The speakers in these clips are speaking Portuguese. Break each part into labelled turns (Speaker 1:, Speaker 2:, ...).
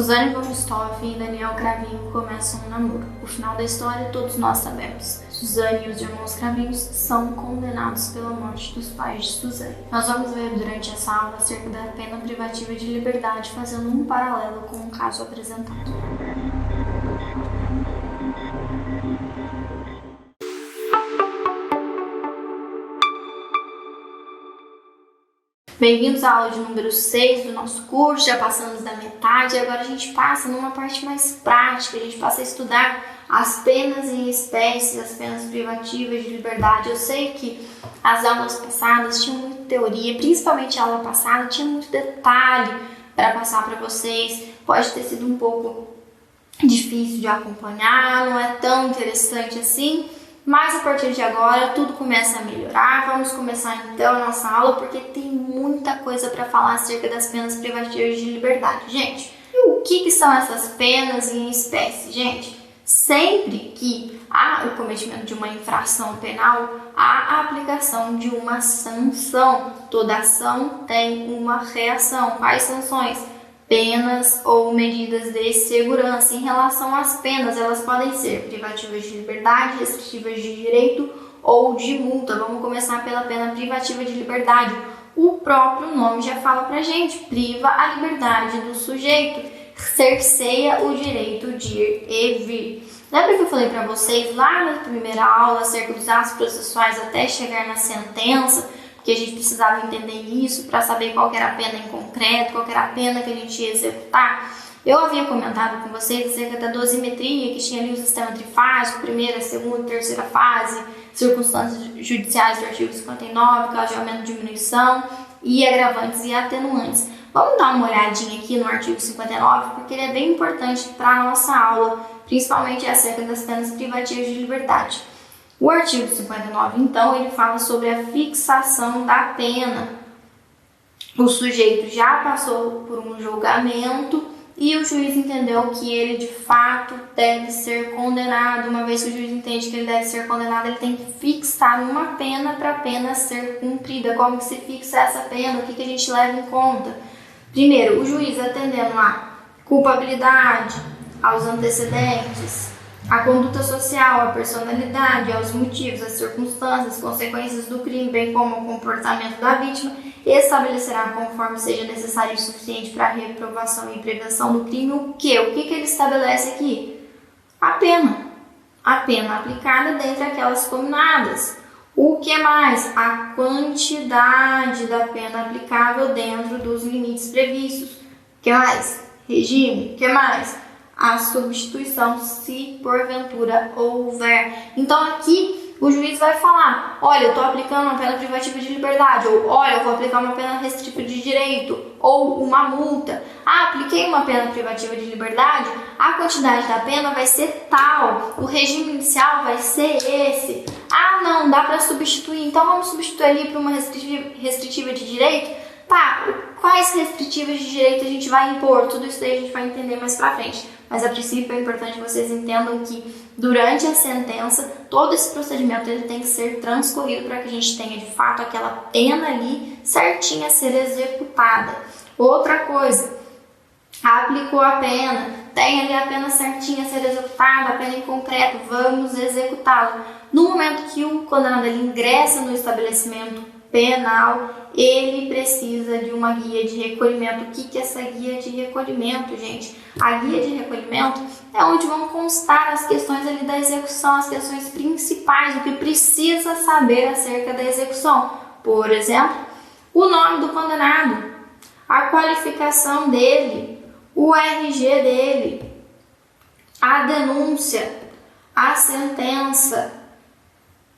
Speaker 1: Suzane von Richthofen e Daniel Cravinho começam um namoro. O final da história todos nós sabemos. Suzane e os irmãos Cravinhos são condenados pela morte dos pais de Suzane. Nós vamos ver durante essa aula acerca da pena privativa de liberdade, fazendo um paralelo com o caso apresentado. Bem-vindos à aula de número 6 do nosso curso, já passamos da metade e agora a gente passa numa parte mais prática, a gente passa a estudar as penas em espécie, as penas privativas de liberdade. Eu sei que as aulas passadas tinham muita teoria, principalmente a aula passada tinha muito detalhe para passar para vocês, pode ter sido um pouco difícil de acompanhar, não é tão interessante assim. Mas a partir de agora tudo começa a melhorar. Vamos começar então a nossa aula porque tem muita coisa para falar acerca das penas privativas de liberdade. Gente, e o que são essas penas em espécie? Gente, sempre que há o cometimento de uma infração penal, há a aplicação de uma sanção. Toda ação tem uma reação. Quais sanções? Penas ou medidas de segurança. Em relação às penas, elas podem ser privativas de liberdade, restritivas de direito ou de multa. Vamos começar pela pena privativa de liberdade. O próprio nome já fala pra gente, priva a liberdade do sujeito, cerceia o direito de ir e vir. Lembra que eu falei pra vocês lá na primeira aula acerca dos atos processuais até chegar na sentença? Que a gente precisava entender isso para saber qual que era a pena em concreto, qual que era a pena que a gente ia executar. Eu havia comentado com vocês acerca da dosimetria, que tinha ali o sistema trifásico, primeira, segunda, terceira fase, circunstâncias judiciais do artigo 59, caso de aumento e diminuição, e agravantes e atenuantes. Vamos dar uma olhadinha aqui no artigo 59, porque ele é bem importante para a nossa aula, principalmente acerca das penas privativas de liberdade. O artigo 59, então, ele fala sobre a fixação da pena. O sujeito já passou por um julgamento e o juiz entendeu que ele, de fato, deve ser condenado. Uma vez que o juiz entende que ele deve ser condenado, ele tem que fixar uma pena para a pena ser cumprida. Como que se fixa essa pena? O que a gente leva em conta? Primeiro, o juiz atendendo à culpabilidade, aos antecedentes, a conduta social, a personalidade, aos motivos, as circunstâncias, as consequências do crime, bem como o comportamento da vítima, estabelecerá, conforme seja necessário e suficiente para a reprovação e prevenção do crime, o que? O que ele estabelece aqui? A pena. A pena aplicada dentre aquelas combinadas. O que mais? A quantidade da pena aplicável dentro dos limites previstos. O que mais? Regime. O que mais? A substituição, se porventura houver. Então aqui o juiz vai falar, olha, eu estou aplicando uma pena privativa de liberdade, ou olha, eu vou aplicar uma pena restritiva de direito, ou uma multa. Ah, apliquei uma pena privativa de liberdade, a quantidade da pena vai ser tal, o regime inicial vai ser esse. Ah, não, dá para substituir, então vamos substituir ali para uma restritiva de direito? Tá, quais restritivas de direito a gente vai impor? Tudo isso daí a gente vai entender mais pra frente. Mas a princípio é importante que vocês entendam que durante a sentença, todo esse procedimento ele tem que ser transcorrido para que a gente tenha de fato aquela pena ali certinha a ser executada. Outra coisa, aplicou a pena, tem ali a pena certinha a ser executada, a pena em concreto, vamos executá-la. No momento que o condenado ele ingressa no estabelecimento penal, ele precisa de uma guia de recolhimento. O que é essa guia de recolhimento, gente? A guia de recolhimento é onde vão constar as questões ali da execução, as questões principais, o que precisa saber acerca da execução. Por exemplo, o nome do condenado, a qualificação dele, o RG dele, a denúncia, a sentença,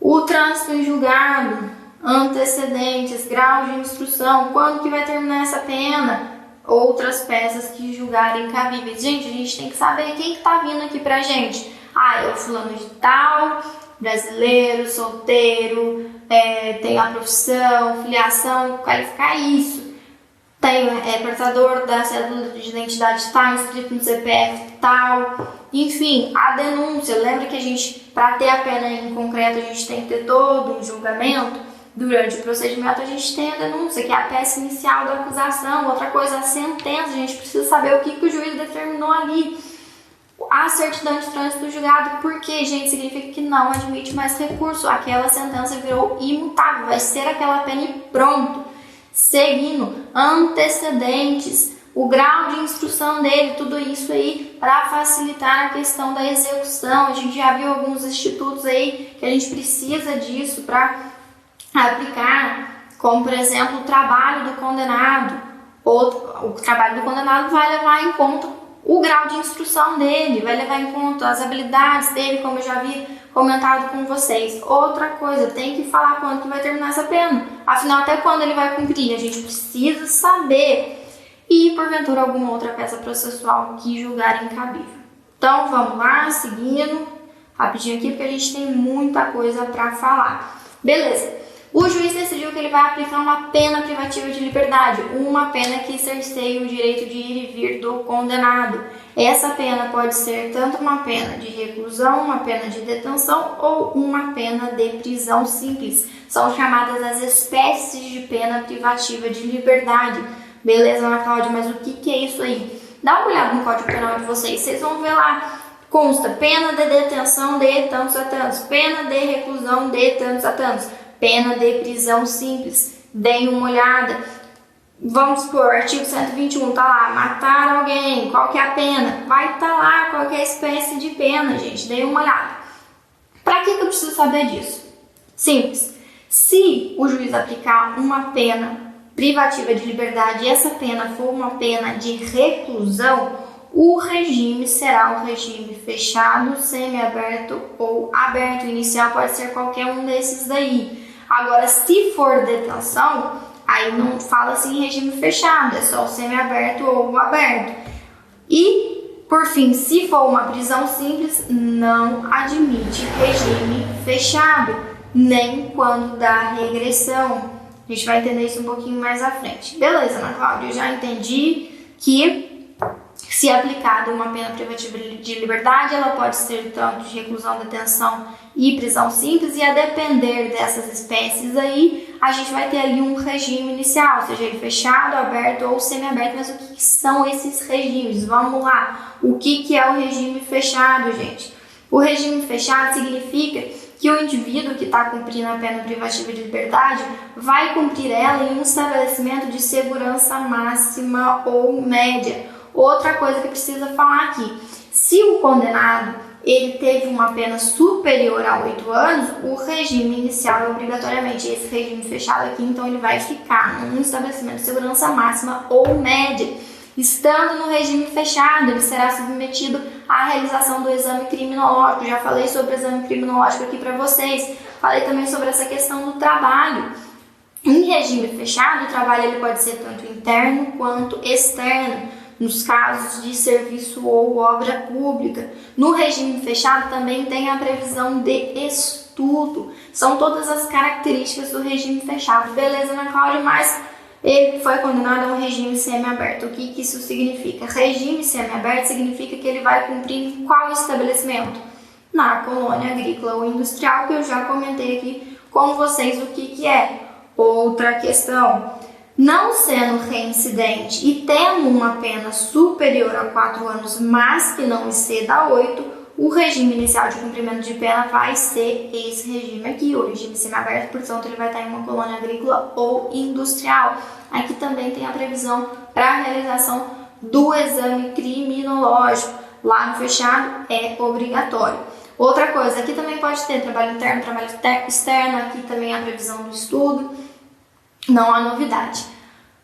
Speaker 1: o trânsito em julgado, antecedentes, grau de instrução, quando que vai terminar essa pena, outras peças que julgarem cabíveis. Gente, a gente tem que saber quem que tá vindo aqui pra gente. Ah, é o fulano de tal, brasileiro, solteiro, tem a profissão, filiação, qualificar isso. Tem portador da cédula de identidade tal, inscrito no CPF tal. Enfim, a denúncia. Lembra que a gente, para ter a pena em concreto, a gente tem que ter todo um julgamento. Durante o procedimento a gente tem a denúncia, que é a peça inicial da acusação. Outra coisa, a sentença, a gente precisa saber o que o juiz determinou ali. A certidão de trânsito do julgado, porque, gente, significa que não admite mais recurso. Aquela sentença virou imutável, vai ser aquela pena e pronto. Seguindo, antecedentes, o grau de instrução dele, tudo isso aí para facilitar a questão da execução. A gente já viu alguns institutos aí que a gente precisa disso para aplicar, como por exemplo o trabalho do condenado. O trabalho do condenado vai levar em conta o grau de instrução dele, vai levar em conta as habilidades dele, como eu já havia comentado com vocês. Outra coisa, tem que falar quando que vai terminar essa pena. Afinal, até quando ele vai cumprir? A gente precisa saber. E, porventura, alguma outra peça processual que julgar incabível. Então, vamos lá, seguindo rapidinho aqui, porque a gente tem muita coisa para falar. Beleza. O juiz decidiu que ele vai aplicar uma pena privativa de liberdade, uma pena que cerceia o direito de ir e vir do condenado. Essa pena pode ser tanto uma pena de reclusão, uma pena de detenção ou uma pena de prisão simples. São chamadas as espécies de pena privativa de liberdade. Beleza, Ana Cláudia, mas o que é isso aí? Dá uma olhada no Código Penal de vocês, vocês vão ver lá. Consta pena de detenção de tantos a tantos, pena de reclusão de tantos a tantos, pena de prisão simples. Deem uma olhada. Vamos supor, artigo 121, tá lá, matar alguém, qual que é a pena? Vai estar lá qual que é a espécie de pena, gente. Deem uma olhada. Pra que eu preciso saber disso? Simples. Se o juiz aplicar uma pena privativa de liberdade e essa pena for uma pena de reclusão, o regime será um regime fechado, semiaberto ou aberto. Inicial pode ser qualquer um desses daí. Agora, se for detenção, aí não fala assim em regime fechado, é só o semiaberto ou o aberto. E, por fim, se for uma prisão simples, não admite regime fechado, nem quando dá regressão. A gente vai entender isso um pouquinho mais à frente. Beleza, Ana Cláudia, eu já entendi que se aplicada uma pena privativa de liberdade, ela pode ser tanto de reclusão, detenção e prisão simples, e a depender dessas espécies aí, a gente vai ter ali um regime inicial, seja ele fechado, aberto ou semiaberto. Mas o que são esses regimes? Vamos lá. O que é o regime fechado, gente? O regime fechado significa que o indivíduo que está cumprindo a pena privativa de liberdade vai cumprir ela em um estabelecimento de segurança máxima ou média. Outra coisa que precisa falar aqui, se o condenado ele teve uma pena superior a 8 anos, o regime inicial é obrigatoriamente esse regime fechado aqui, então ele vai ficar num estabelecimento de segurança máxima ou média. Estando no regime fechado, ele será submetido à realização do exame criminológico. Já falei sobre o exame criminológico aqui para vocês. Falei também sobre essa questão do trabalho. Em regime fechado, o trabalho ele pode ser tanto interno quanto externo, nos casos de serviço ou obra pública. No regime fechado também tem a previsão de estudo. São todas as características do regime fechado. Beleza, Ana Cláudia, mas ele foi condenado a um regime semiaberto. O que isso significa? Regime semiaberto significa que ele vai cumprir em qual estabelecimento? Na colônia agrícola ou industrial, que eu já comentei aqui com vocês o que é. Outra questão, não sendo reincidente e tendo uma pena superior a 4 anos, mas que não exceda a 8, o regime inicial de cumprimento de pena vai ser esse regime aqui, o regime semiaberto, portanto ele vai estar em uma colônia agrícola ou industrial. Aqui também tem a previsão para a realização do exame criminológico. Lá no fechado é obrigatório. Outra coisa, aqui também pode ter trabalho interno, trabalho externo, aqui também a previsão do estudo, não há novidade.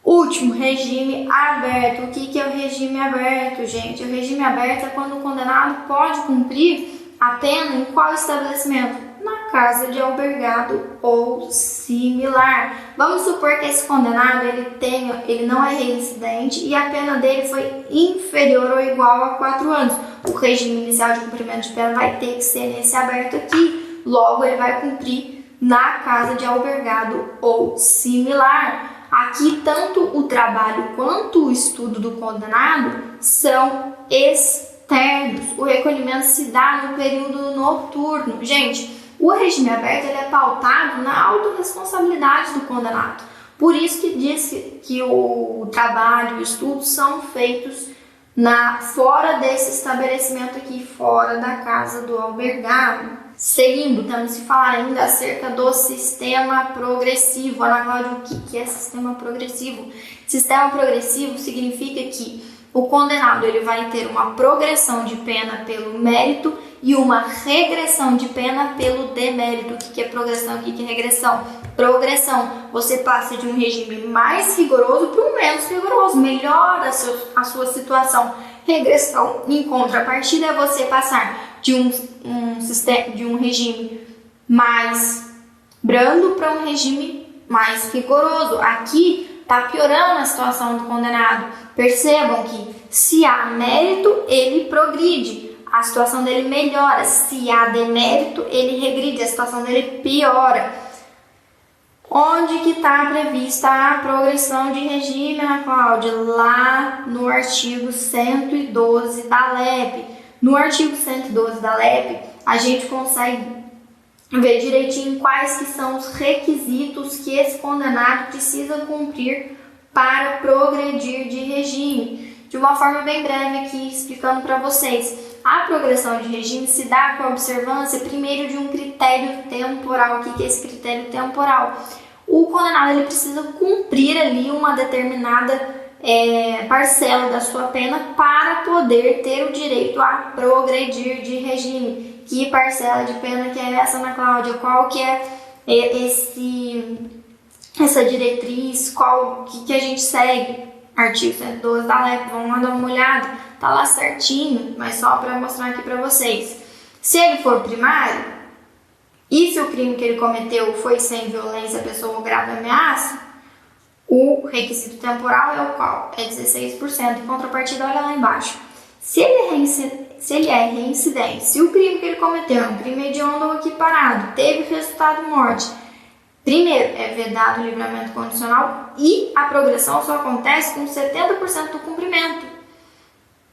Speaker 1: Último, regime aberto. O que é o regime aberto, gente? O regime aberto é quando o condenado pode cumprir a pena em qual estabelecimento? Na casa de albergado ou similar. Vamos supor que esse condenado ele não é reincidente e a pena dele foi inferior ou igual a 4 anos. O regime inicial de cumprimento de pena vai ter que ser nesse aberto aqui. Logo, ele vai cumprir na casa de albergado ou similar. Aqui, tanto o trabalho quanto o estudo do condenado são externos. O recolhimento se dá no período noturno. Gente, O regime aberto ele é pautado na autorresponsabilidade do condenado. Por isso que diz que o trabalho e o estudo são feitos fora desse estabelecimento aqui, fora da casa do albergado. Seguindo, temos que falar ainda acerca do sistema progressivo. Ana Cláudia, o que é sistema progressivo? Sistema progressivo significa que o condenado ele vai ter uma progressão de pena pelo mérito e uma regressão de pena pelo demérito. O que é progressão? O que é regressão? Progressão, você passa de um regime mais rigoroso para um menos rigoroso, melhora a sua situação. Regressão, em contrapartida, é você passar de um regime mais brando para um regime mais rigoroso. Aqui está piorando a situação do condenado. Percebam que se há mérito, ele progride, a situação dele melhora. Se há demérito, ele regride, a situação dele piora. Onde que está prevista a progressão de regime, Ana Cláudia? Lá no artigo 112 da LEP. No artigo 112 da LEP, a gente consegue ver direitinho quais que são os requisitos que esse condenado precisa cumprir para progredir de regime. De uma forma bem breve aqui, explicando para vocês. A progressão de regime se dá com a observância, primeiro, de um critério temporal. O que é esse critério temporal? O condenado ele precisa cumprir ali uma determinada parcela da sua pena para poder ter o direito a progredir de regime. Que parcela de pena que é essa, Ana Cláudia? Qual que é essa diretriz? Qual que a gente segue? Artigo 112 da LEP, vamos lá dar uma olhada, tá lá certinho, mas só para mostrar aqui para vocês. Se ele for primário, e se o crime que ele cometeu foi sem violência, pessoa ou grave ameaça, o requisito temporal é o qual? É 16%. Em contrapartida, olha lá embaixo. Se ele é reincidente, se o crime que ele cometeu é um crime hediondo ou equiparado, teve resultado morte, primeiro, é vedado o livramento condicional e a progressão só acontece com 70% do cumprimento.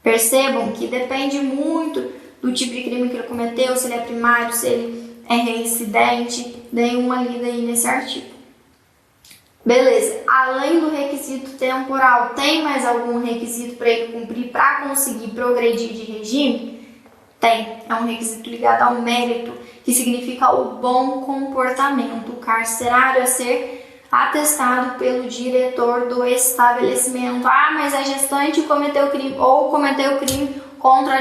Speaker 1: Percebam que depende muito do tipo de crime que ele cometeu, se ele é primário, se ele é reincidente. Dei uma lida aí nesse artigo. Beleza, além do requisito temporal, tem mais algum requisito para ele cumprir para conseguir progredir de regime? Tem, é um requisito ligado ao mérito, que significa o bom comportamento carcerário a ser atestado pelo diretor do estabelecimento. Ah, mas a gestante cometeu crime ou cometeu crime contra a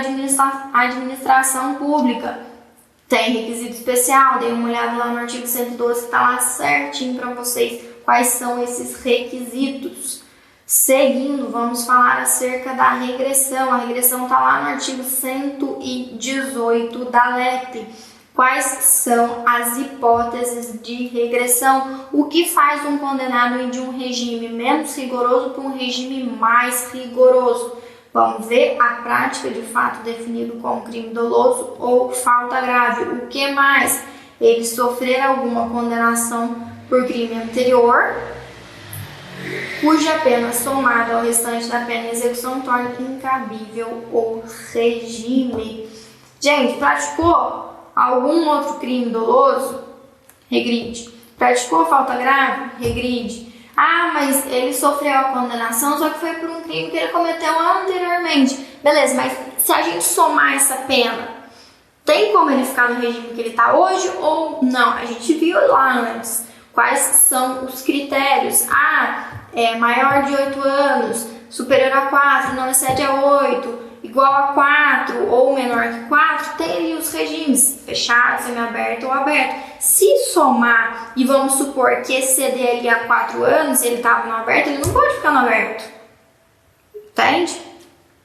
Speaker 1: administração pública. Tem requisito especial, dei uma olhada lá no artigo 112 que está lá certinho para vocês quais são esses requisitos. Seguindo, vamos falar acerca da regressão. A regressão está lá no artigo 118 da LEP. Quais são as hipóteses de regressão? O que faz um condenado ir de um regime menos rigoroso para um regime mais rigoroso? Vamos ver a prática de fato definido como crime doloso ou falta grave. O que mais? Ele sofrer alguma condenação por crime anterior, cuja pena somada ao restante da pena em execução torna incabível o regime. Gente, praticou algum outro crime doloso? Regride. Praticou falta grave? Regride. Ah, mas ele sofreu a condenação, só que foi por um crime que ele cometeu anteriormente. Beleza, mas se a gente somar essa pena, tem como ele ficar no regime que ele está hoje ou não? A gente viu lá antes. Quais são os critérios? Maior de 8 anos, superior a 4, não excede a 8, igual a 4 ou menor que 4, tem ali os regimes, fechado, semiaberto ou aberto. Se somar e vamos supor que exceder ali a 4 anos, ele estava no aberto, ele não pode ficar no aberto. Entende?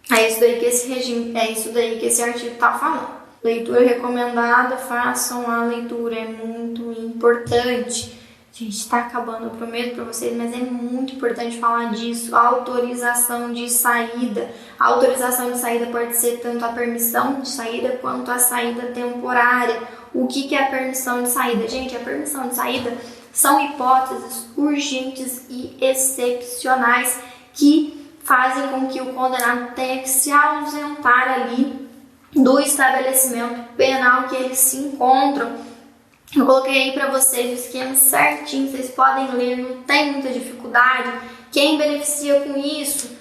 Speaker 1: É isso daí que esse regime, é isso daí que esse artigo está falando. Leitura recomendada, façam a leitura, é muito importante. Gente, está acabando, eu prometo para vocês, mas é muito importante falar disso. Autorização de saída. A autorização de saída pode ser tanto a permissão de saída quanto a saída temporária. O que é a permissão de saída? Gente, a permissão de saída são hipóteses urgentes e excepcionais que fazem com que o condenado tenha que se ausentar ali do estabelecimento penal que eles se encontram. Eu coloquei aí para vocês o esquema certinho, vocês podem ler, não tem muita dificuldade. Quem beneficia com isso?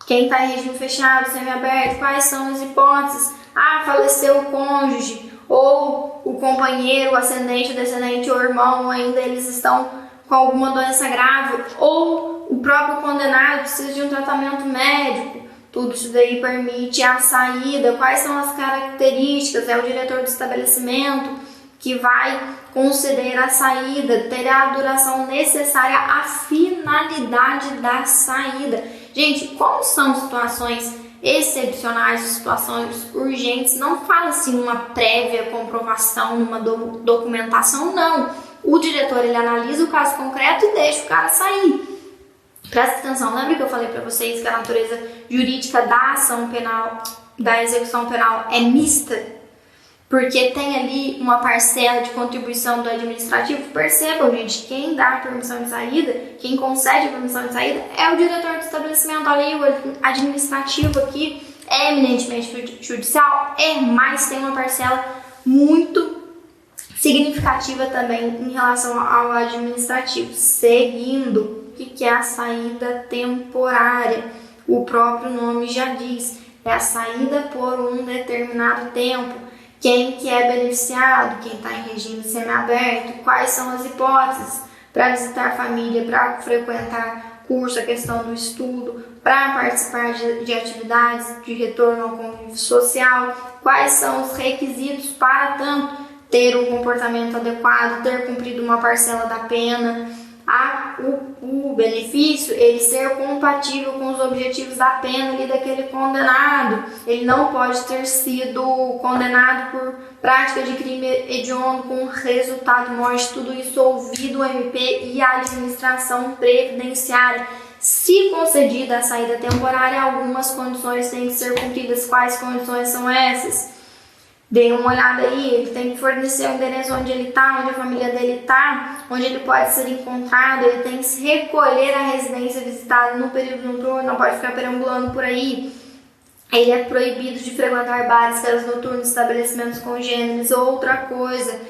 Speaker 1: Quem está em regime fechado, semiaberto, quais são as hipóteses? Ah, faleceu o cônjuge, ou o companheiro, o ascendente, o descendente, o irmão, ainda eles estão com alguma doença grave, ou o próprio condenado precisa de um tratamento médico. Tudo isso daí permite a saída. Quais são as características? É o diretor do estabelecimento que vai conceder a saída, terá a duração necessária, a finalidade da saída. Gente, como são situações excepcionais, situações urgentes, não fala-se uma prévia comprovação, uma documentação, não. O diretor, ele analisa o caso concreto e deixa o cara sair. Presta atenção, lembra que eu falei para vocês que a natureza jurídica da ação penal, da execução penal é mista? Porque tem ali uma parcela de contribuição do administrativo. Percebam, gente, quem dá a permissão de saída, quem concede a permissão de saída é o diretor do estabelecimento. Olha aí, o administrativo aqui é eminentemente judicial, mas tem uma parcela muito significativa também em relação ao administrativo. Seguindo, o que é a saída temporária? O próprio nome já diz, é a saída por um determinado tempo. Quem que é beneficiado, quem está em regime semiaberto, quais são as hipóteses para visitar a família, para frequentar curso, a questão do estudo, para participar de atividades de retorno ao convívio social, quais são os requisitos para tanto ter um comportamento adequado, ter cumprido uma parcela da pena, o benefício, ele ser compatível com os objetivos da pena ali daquele condenado. Ele não pode ter sido condenado por prática de crime hediondo com resultado de morte. Tudo isso ouvido o MP e a administração previdenciária. Se concedida a saída temporária, algumas condições têm que ser cumpridas. Quais condições são essas? Dê uma olhada aí, ele tem que fornecer o endereço onde ele está, onde a família dele está, onde ele pode ser encontrado, ele tem que se recolher à residência visitada no período noturno, não pode ficar perambulando por aí. Ele é proibido de frequentar bares, casas noturnas, estabelecimentos congêneres, outra coisa,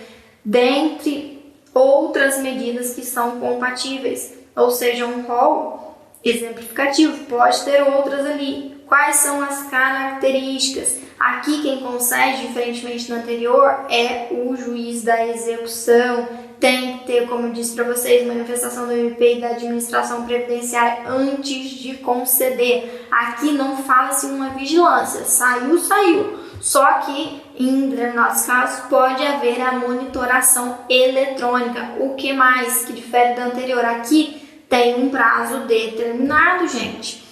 Speaker 1: dentre outras medidas que são compatíveis, ou seja, um rol exemplificativo, pode ter outras ali. Quais são as características? Aqui quem concede, diferentemente do anterior, é o juiz da execução. Tem que ter, como eu disse para vocês, manifestação do MP e da administração previdenciária antes de conceder. Aqui não fala-se uma vigilância, saiu. Só que, em determinados casos, pode haver a monitoração eletrônica. O que mais que difere do anterior? Aqui tem um prazo determinado, gente.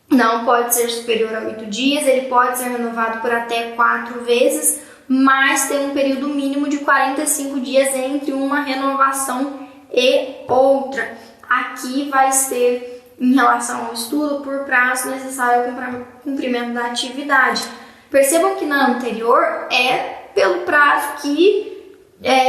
Speaker 1: Não pode ser superior a 8 dias, ele pode ser renovado por até 4 vezes, mas tem um período mínimo de 45 dias entre uma renovação e outra. Aqui vai ser em relação ao estudo por prazo necessário ao cumprimento da atividade. Percebam que na anterior é pelo prazo que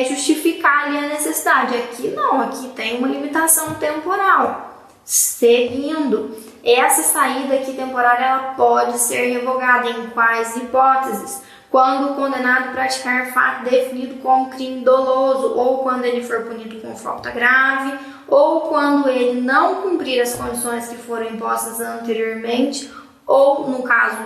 Speaker 1: justificar ali a necessidade. Aqui não, aqui tem uma limitação temporal. Seguindo, essa saída aqui temporária ela pode ser revogada em quais hipóteses? Quando o condenado praticar fato definido como crime doloso, ou quando ele for punido com falta grave, ou quando ele não cumprir as condições que foram impostas anteriormente, ou no caso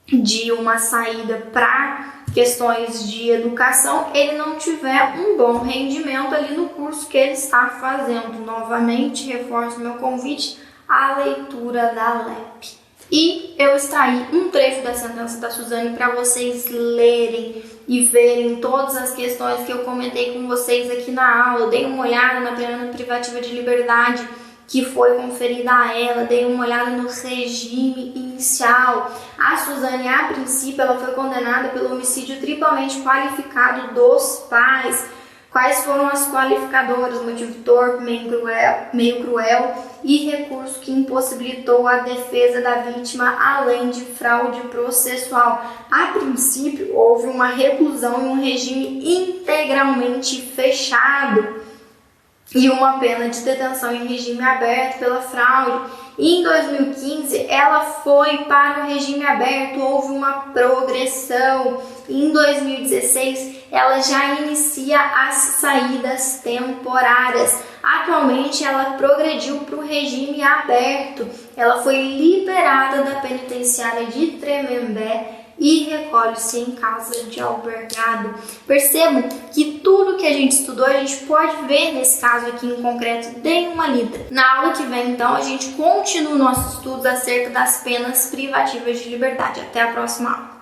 Speaker 1: de uma saída para questões de educação, ele não tiver um bom rendimento ali no curso que ele está fazendo. Novamente, reforço meu convite à leitura da LEP. E eu extraí um trecho da sentença da Suzane para vocês lerem e verem todas as questões que eu comentei com vocês aqui na aula. Dei uma olhada na pena privativa de liberdade que foi conferida a ela, dei uma olhada no regime inicial. A Suzane, a princípio, ela foi condenada pelo homicídio triplamente qualificado dos pais. Quais foram as qualificadoras? Motivo torpe, meio cruel e recurso que impossibilitou a defesa da vítima, além de fraude processual. A princípio, houve uma reclusão em um regime integralmente fechado e uma pena de detenção em regime aberto pela fraude. e em 2015 ela foi para o regime aberto, houve uma progressão. Em 2016 ela já inicia as saídas temporárias. Atualmente ela progrediu para o regime aberto, ela foi liberada da penitenciária de Tremembé e recolhe-se em casa de albergado. Percebam que tudo que a gente estudou, a gente pode ver nesse caso aqui em concreto. Deem uma lida. Na aula que vem, então, a gente continua nossos estudos acerca das penas privativas de liberdade. Até a próxima aula.